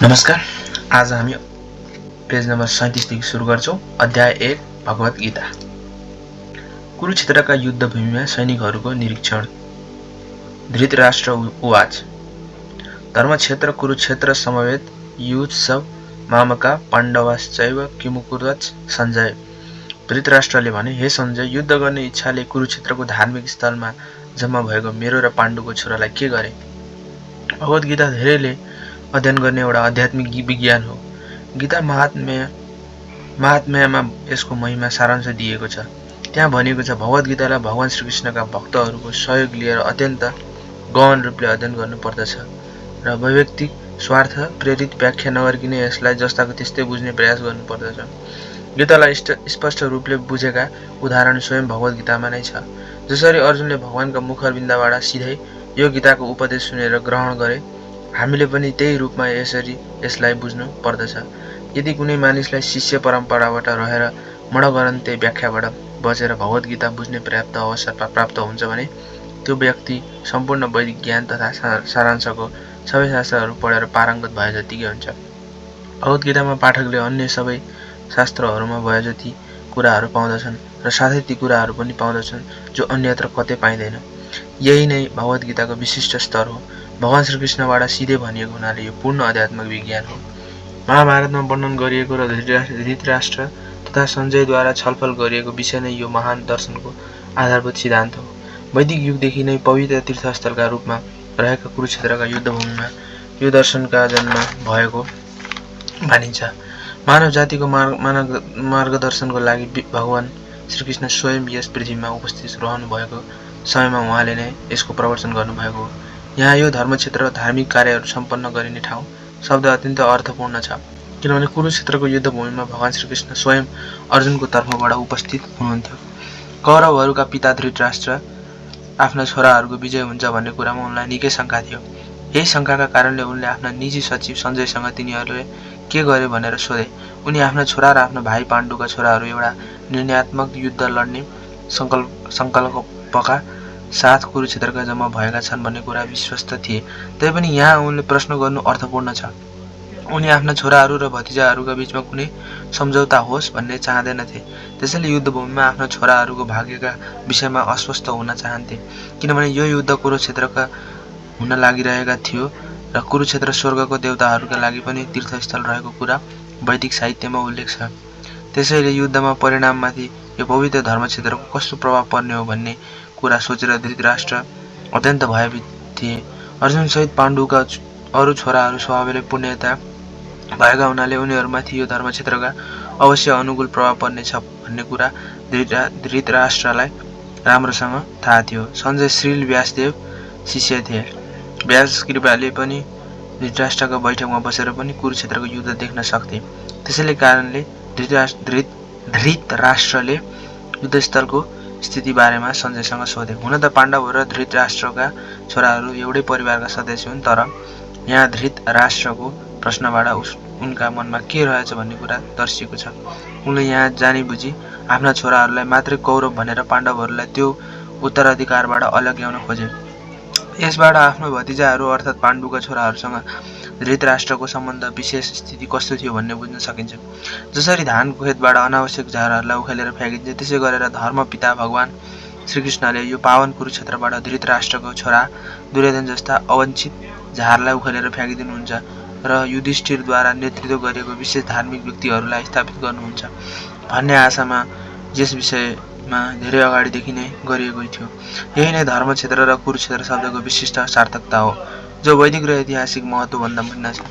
नमस्कार। आज हामी पेज नम्बर 37 देखि सुरु गर्छौं। अध्याय 1 भगवत गीता। कुरुक्षेत्रका युद्धभूमिमा सैनिकहरूको निरीक्षण। धृतराष्ट्र उवाच। धर्मक्षेत्र कुरुक्षेत्र समवेत युत्सव मामका पाण्डवाश्चैव किमुकुर्वच सञ्जय। धृतराष्ट्रले भने, हे सञ्जय, युद्ध गर्ने इच्छाले कुरुक्षेत्रको धार्मिक स्थलमा जम्मा भएको मेरो र पाण्डुको छोरालाई के गरे? भगवत गीता धेरैले अध्ययन गर्ने एउटा आध्यात्मिक विज्ञान हो। गीता महात्म्यमा यसको महिमा सारांश दिएको छ। त्यहाँ भनिएको छ, भगवत गीतालाई भगवान श्रीकृष्णका भक्तहरूको सहयोग लिएर अत्यन्त गहन रूपले अध्ययन गर्नुपर्दछ र वैयक्तिक स्वार्थ प्रेरित व्याख्या नगरिकन यसलाई जस्ताको त्यस्तै बुझ्ने प्रयास गर्नुपर्दछ। गीतालाई स्पष्ट रूपले बुझेका उदाहरण स्वयं भगवत गीतामा नै छ। जसरी अर्जुनले भगवानका मुखरबिन्दबाट सिधै यो गीताको उपदेश सुनेर ग्रहण गरे, हामीले पनि त्यही रूपमा यसलाई बुझ्नु पर्दछ। यदि कुनै मानिसलाई शिष्य परम्पराबाट रहेर मडगरन्ते व्याख्याबाट बचेर भगवत गीता बुझ्ने पर्याप्त अवसर प्राप्त हुन्छ भने त्यो व्यक्ति सम्पूर्ण वैदिक ज्ञान तथा सारांशको सबै शास्त्रहरू पढेर पारङ्गत भए जतिकै हुन्छ। भगवत गीतामा पाठकले अन्य सबै शास्त्रहरूमा भए जति कुराहरू पाउँदछन् र साथै ती कुराहरू पनि पाउँदछन् जो अन्यत्र कतै पाइँदैन। यही नै भगवत गीताको विशिष्ट स्तर हो। भगवान श्रीकृष्णबाट सिधै भनिएको हुनाले यो पूर्ण आध्यात्मिक विज्ञान हो। महाभारतमा वर्णन गरिएको र धृतराष्ट्र तथा सञ्जयद्वारा छलफल गरिएको विषय नै यो महान दर्शनको आधारभूत सिद्धान्त हो। वैदिक युगदेखि नै पवित्र तीर्थस्थलका रूपमा रहेका कुरुक्षेत्रका युद्धभूमिमा यो दर्शनका जन्म भएको मानिन्छ। मानव जातिको मार्गदर्शनको लागि भगवान श्रीकृष्ण स्वयं यस पृथ्वीमा उपस्थित रहनु भएको समयमा उहाँले नै यसको प्रवर्तन गर्नुभएको हो। यहाँ यो धर्मक्षेत्र धार्मिक कार्यहरू सम्पन्न गरिने ठाउँ शब्द अत्यन्त अर्थपूर्ण छ, किनभने कुरुक्षेत्रको युद्धभूमिमा भगवान श्रीकृष्ण स्वयं अर्जुनको तर्फबाट उपस्थित हुनुहुन्थ्यो। कौरवहरूका पिता धृतराष्ट्र आफ्ना छोराहरूको विजय हुन्छ भन्ने कुरामा उनलाई निकै शङ्का थियो। यही शङ्काका कारणले उनले आफ्ना निजी सचिव सञ्जयसँग तिनीहरूले के गरे भनेर सोधे। उनी आफ्ना छोरा र आफ्ना भाइ पाण्डुका छोराहरू एउटा निर्णयात्मक युद्ध लड्ने सङ्कल्पका साथ कुरुक्षेत्रका जम्मा भएका छन् भन्ने कुरा विश्वस्त थिए। तैपनि यहाँ उनले प्रश्न गर्नु अर्थपूर्ण छ। उनी आफ्ना छोराहरू र भतिजाहरूका बीचमा कुनै सम्झौता होस् भन्ने चाहँदैनथे। त्यसैले युद्धभूमिमा आफ्ना छोराहरूको भाग्यका विषयमा अस्वस्थ हुन चाहन्थे, किनभने यो युद्ध कुरुक्षेत्रका हुन लागिरहेका थियो र कुरुक्षेत्र स्वर्गको देवताहरूका लागि पनि तीर्थस्थल रहेको कुरा वैदिक साहित्यमा उल्लेख छ। त्यसैले युद्धमा परिणाममाथि यो पवित्र धर्मक्षेत्रको कस्तो प्रभाव पर्ने हो भन्ने कुरा सोचेर धृतराष्ट्र अत्यन्त भयभीत थिए। अर्जुनसहित पाण्डुका अरू छोराहरू स्वभावले पुण्यता भएका हुनाले उनीहरूमाथि यो धर्मक्षेत्रका अवश्य अनुकूल प्रभाव पर्नेछ भन्ने कुरा धृतराष्ट्रलाई राम्रोसँग थाहा थियो। सञ्जय श्रील व्यासदेव शिष्य थिए। व्यास कृपाले पनि धृतराष्ट्रका बैठकमा बसेर पनि कुरुक्षेत्रको युद्ध देख्न सक्थे। त्यसैले कारणले धृतराष्ट्रले युद्धस्थलको स्थिति बारेमा सञ्जयसँग सोधे। हुन त पाण्डवहरू र धृतराष्ट्रका छोराहरू एउटै परिवारका सदस्य हुन्, तर यहाँ धृतराष्ट्रको प्रश्नबाट उनका मनमा के रहेछ भन्ने कुरा दर्शिएको छ। उनले यहाँ जानी बुझी आफ्ना छोराहरूलाई मात्रै कौरव भनेर पाण्डवहरूलाई त्यो उत्तराधिकारबाट अलग्याउन खोजे। यसबाट आफ्नो भतिजाहरू अर्थात् पाण्डुका छोराहरूसँग धृतराष्ट्रको सम्बन्ध विशेष स्थिति कस्तो थियो भन्ने बुझ्न सकिन्छ। जसरी धानको खेतबाट अनावश्यक झारहरूलाई उखेलेर फ्याँकिन्छ, त्यसै गरेर धर्म पिता भगवान श्रीकृष्णले यो पावन कुरुक्षेत्रबाट धृतराष्ट्रको छोरा दुर्योधन जस्ता अवञ्चित झारलाई उखेलेर फ्याँकिदिनुहुन्छ र युधिष्ठिरद्वारा नेतृत्व गरिएको विशेष धार्मिक व्यक्तिहरूलाई स्थापित गर्नुहुन्छ भन्ने आशामा यस विषयमा धेरै अगाडिदेखि नै गरिएको थियो। यही नै धर्मक्षेत्र र कुरुक्षेत्र शब्दको विशिष्ट सार्थकता हो, जो वैदिक र ऐतिहासिक महत्त्वभन्दा भिन्न छ।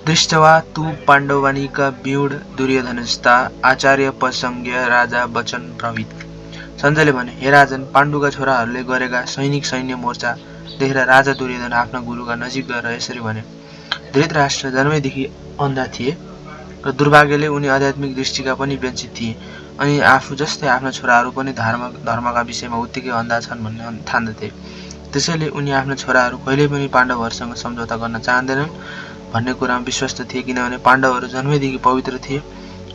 दृष्ट्वा तु पाण्डवानीका व्यूढ दुर्योधन जस्ता आचार्य प्रसङ्ग्य राजा वचन ब्रवीत। सञ्जयले भने, हे राजन, पाण्डुका छोराहरूले गरेका सैन्य मोर्चा देखेर राजा दुर्योधन आफ्ना गुरुका नजिक गएर यसरी भने। धृतराष्ट्र जन्मैदेखि अन्धा थिए र दुर्भाग्यले उनी आध्यात्मिक दृष्टिका पनि वञ्चित थिए, अनि आफू जस्तै आफ्ना छोराहरू पनि धर्मका विषयमा उत्तिकै अन्धा छन् भन्ने ठान्दथे। त्यसैले उनी आफ्ना छोराहरू कहिल्यै पनि पाण्डवहरूसँग सम्झौता गर्न चाहँदैनन् भन्ने कुरामा विश्वस्त थिए, किनभने पाण्डवहरू जन्मैदेखि पवित्र थिए,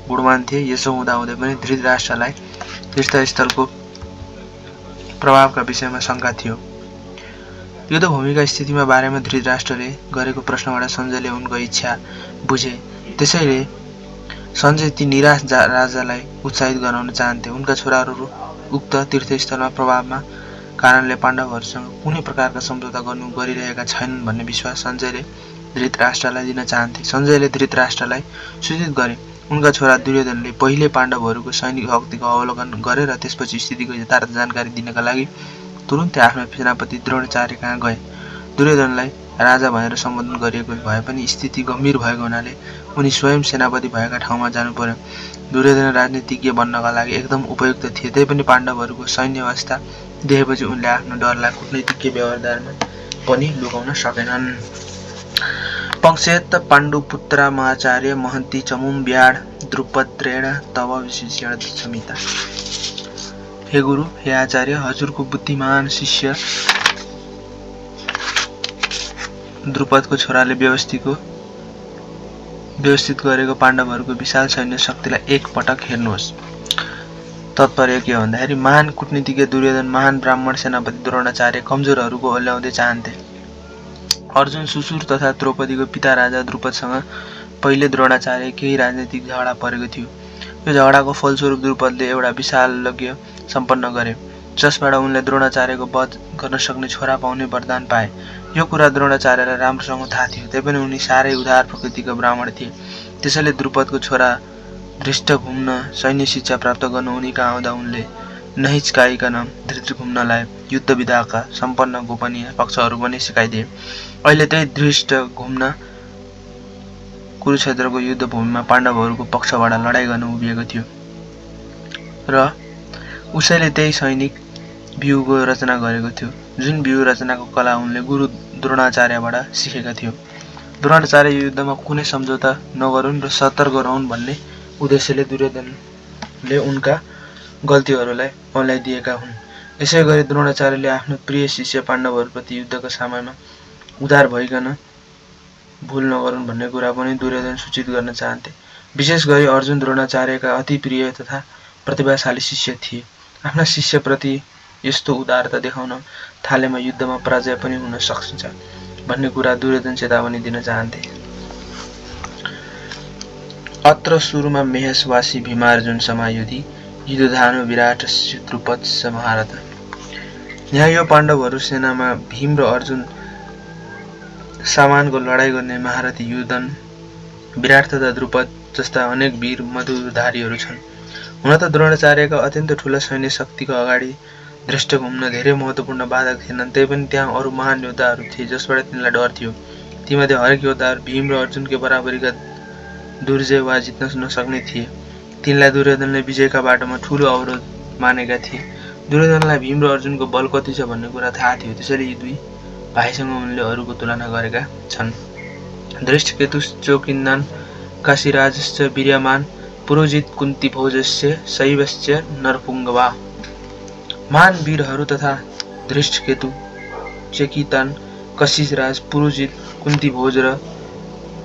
गुणवान थिए। यसो हुँदाहुँदै पनि धृतराष्ट्रलाई तीर्थस्थलको प्रभावका विषयमा शङ्का थियो। युद्धभूमिका स्थितिमा बारेमा धृतराष्ट्रले गरेको प्रश्नबाट सञ्जयले उनको इच्छा बुझे। त्यसैले सञ्जय ती निराश राजालाई उत्साहित गराउन चाहन्थे। उनका छोराहरू उक्त तीर्थस्थलमा प्रभावमा कारणले पाण्डवहरूसँग कुनै प्रकारका सम्झौता गरिरहेका छैनन् भन्ने विश्वास सञ्जयले धृतराष्ट्रलाई दिन चाहन्थे। सञ्जयले धृतराष्ट्रलाई सूचित गरे। उनका छोरा दुर्योधनले पहिले पाण्डवहरूको सैनिक शक्तिको अवलोकन गरे र त्यसपछि स्थितिको यथार्थ जानकारी दिनका लागि तुरुन्तै आफ्नो सेनापति द्रोणाचार्य कहाँ गए। दुर्योधनलाई राजा भनेर सम्बोधन गरिएको भए पनि स्थिति गम्भीर भएको हुनाले उनी स्वयं सेनापति भएका ठाउँमा जानु पर्यो। दुर्योधन राजनीतिज्ञ बन्नका लागि एकदम उपयुक्त थिए। तैपनि पाण्डवहरूको सैन्य अवस्था देखेपछि उनले आफ्नो डरलाई कूटनीतिज्ञ व्यवहारमा पनि लुकाउन सकेनन्। पंक्षेत पाण्डुपुत्र महाचार्य महन्ती चमुम ब्याड द्रुपद्रेण तव विशेषण समिता। हे गुरु, हे आचार्य, हजुरको बुद्धिमान शिष्य द्रुपदको छोराले व्यवस्थित गरेको पाण्डवहरूको विशाल सैन्य शक्तिलाई एक पटक हेर्नुहोस्। तात्पर्य के हो भन्दाखेरि महान कूटनीतिज्ञ दुर्योधन महान ब्राह्मण सेनापति द्रोणाचार्य कमजोरहरूको ओल्याउँदै चाहन्थे। अर्जुन, सुशुर तथा द्रौपदीको पिता राजा द्रुपदसँग पहिले द्रोणाचार्य केही राजनीतिक झगडा परेको थियो। यो झगडाको फलस्वरूप द्रुपदले एउटा विशाल यज्ञ सम्पन्न गरे, जसबाट उनले द्रोणाचार्यको वध गर्न सक्ने छोरा पाउने वरदान पाए। यो कुरा द्रोणाचार्यलाई राम्रोसँग थाहा थियो। तैपनि उनी साह्रै उदार प्रकृतिका ब्राह्मण थिए। त्यसैले द्रुपदको छोरा धृष्टद्युम्न सैन्य शिक्षा प्राप्त गर्न उनी कहाँ आउँदा उनले नहिचकाइकन धृष्टद्युम्नलाई युद्ध विधाका सम्पन्न गोपनीय पक्षहरू पनि सिकाइदिए। अहिले त्यही धृष्टद्युम्न कुरुक्षेत्रको युद्धभूमिमा पाण्डवहरूको पक्षबाट लडाईँ गर्न उभिएको थियो र उसैले त्यही सैनिक व्यूहको रचना गरेको थियो, जुन व्यूह रचनाको कला उनले गुरु द्रोणाचार्यबाट सिकेका थियो। द्रोणाचार्य युद्धमा कुनै सम्झौता नगरून् र सतर्क रहन् भन्ने उद्देश्यले दुर्योधनले उनका गल्तीहरूलाई औँल्याइदिएका हुन्। यसै गरी द्रोणाचार्यले आफ्नो प्रिय शिष्य पाण्डवहरूप्रति युद्धको समयमा उदार भइकन भूल नगरून् भन्ने कुरा पनि दुर्योधन सूचित गर्न चाहन्थे। विशेष गरी अर्जुन द्रोणाचार्यका अति प्रिय तथा प्रतिभाशाली शिष्य थिए। आफ्ना शिष्यप्रति यस्तो उदारता देखाउन थालेमा युद्धमा पराजय पनि हुन सक्छ भन्ने कुरा दुर्योधन चेतावनी दिन चाहन्थे। अत्र सुरुमा मेहसवासी भीमार्जुन समायुधि युद्धधानु विराटस्य द्रुपदस्य महारथ। यहाँ यो पाण्डवहरू सेनामा भीम र अर्जुन सामानको लडाईँ गर्ने महारथी युद्धन, विराट तथा द्रुपद जस्ता अनेक वीर मधुरधारीहरू छन्। हुन त द्रोणाचार्यका अत्यन्त ठूला सैन्य शक्तिको अगाडि धृष्टद्युम्न धेरै महत्त्वपूर्ण बाधक थिएनन्। तैपनि त्यहाँ अरू महान योद्धाहरू थिए जसबाट तिनलाई डर थियो। तीमध्ये हरेक योद्धाहरू भीम र अर्जुनकै बराबरीका दुर्जय वा जित्न नसक्ने थिए। तिनलाई दुर्योधनले विजयका बाटोमा ठूलो अवरोध मानेका थिए। दुर्योधनलाई भीम र अर्जुनको बल कति छ भन्ने कुरा थाहा थियो। त्यसैले यी दुई भाइसँग उनले अरूको तुलना गरेका छन्। धृष्टकेतुश्चोकिन्नान काशीराजश्च वीर्यमान पुरोजित कुन्ती भोजस्य शैवस्य नरपुङ्गवा। महान वीरहरू तथा धृष्टकेतु, चेकितान, कशिराज, पुरोजित, कुन्ती भोज र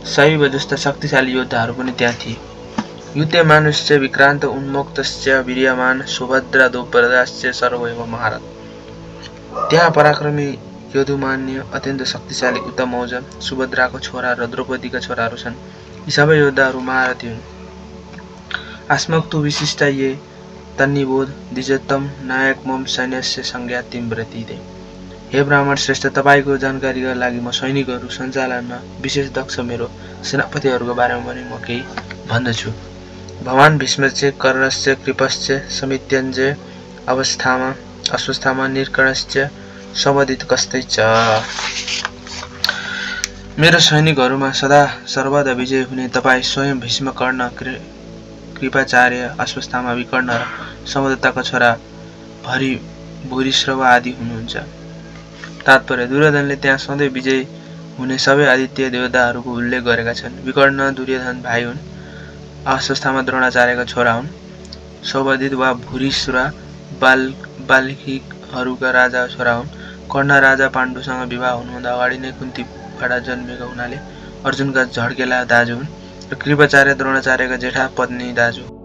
शैव जस्ता शक्तिशाली योद्धाहरू पनि त्यहाँ थिए। युध्यमानश्च विक्रान्त उन्मुक्तश्च वीर्यमान सुभद्रा द्रौपदाश्च सर्वैव महारथ। त्यहाँ पराक्रमी यदुमान्य अत्यन्त शक्तिशाली उत्तमौज सुभद्राको छोरा र द्रौपदीका छोराहरू छन्। यी सबै योद्धाहरू महारथी हुन्। आस्मक्तु विशिष्टा ये तन्निबोध द्विजतम नायक मम सैन्यस्य संज्ञा तिम्रतीते। हे ब्राह्मण श्रेष्ठ, तपाईको जानकारीका लागि म सैनिकहरू सञ्चालनमा विशेष दक्ष मेरो सेनापतिहरूको बारेमा पनि म केही भन्दछु। भवान भीष्मस्य कर्णस्य कृपस्य समित्यञ्जय अश्वस्थामा निर्कणस्य समदित कस्तै च। मेरो सैनिकहरूमा सदा सर्वदा विजय हुने तपाईँ स्वयं भीष्म, कर्ण, कृपाचार्य, अश्वस्थामा, विकर्ण र समदत्ताका छोरा भूरिश्रवा आदि हुनुहुन्छ। तात्पर्य, दुर्योधनले त्यहाँ सधैँ विजय हुने सबै आदित्य देवताहरूको उल्लेख गरेका छन्। विकर्ण दुर्योधन भाइ हुन्। अश्वस्थामा द्रोणाचार्यका छोरा हुन्। सौबदित वा भूरिश्रवा बाल्मिकीहरूका राजा छोरा हुन्। कर्ण राजा पाण्डुसँग विवाह हुनुभन्दा अगाडि नै कुन्तीबाट जन्मेका हुनाले अर्जुनका झड्केला दाजु हुन् र कृपाचार्य द्रोणाचार्यका जेठा पत्नी दाजु।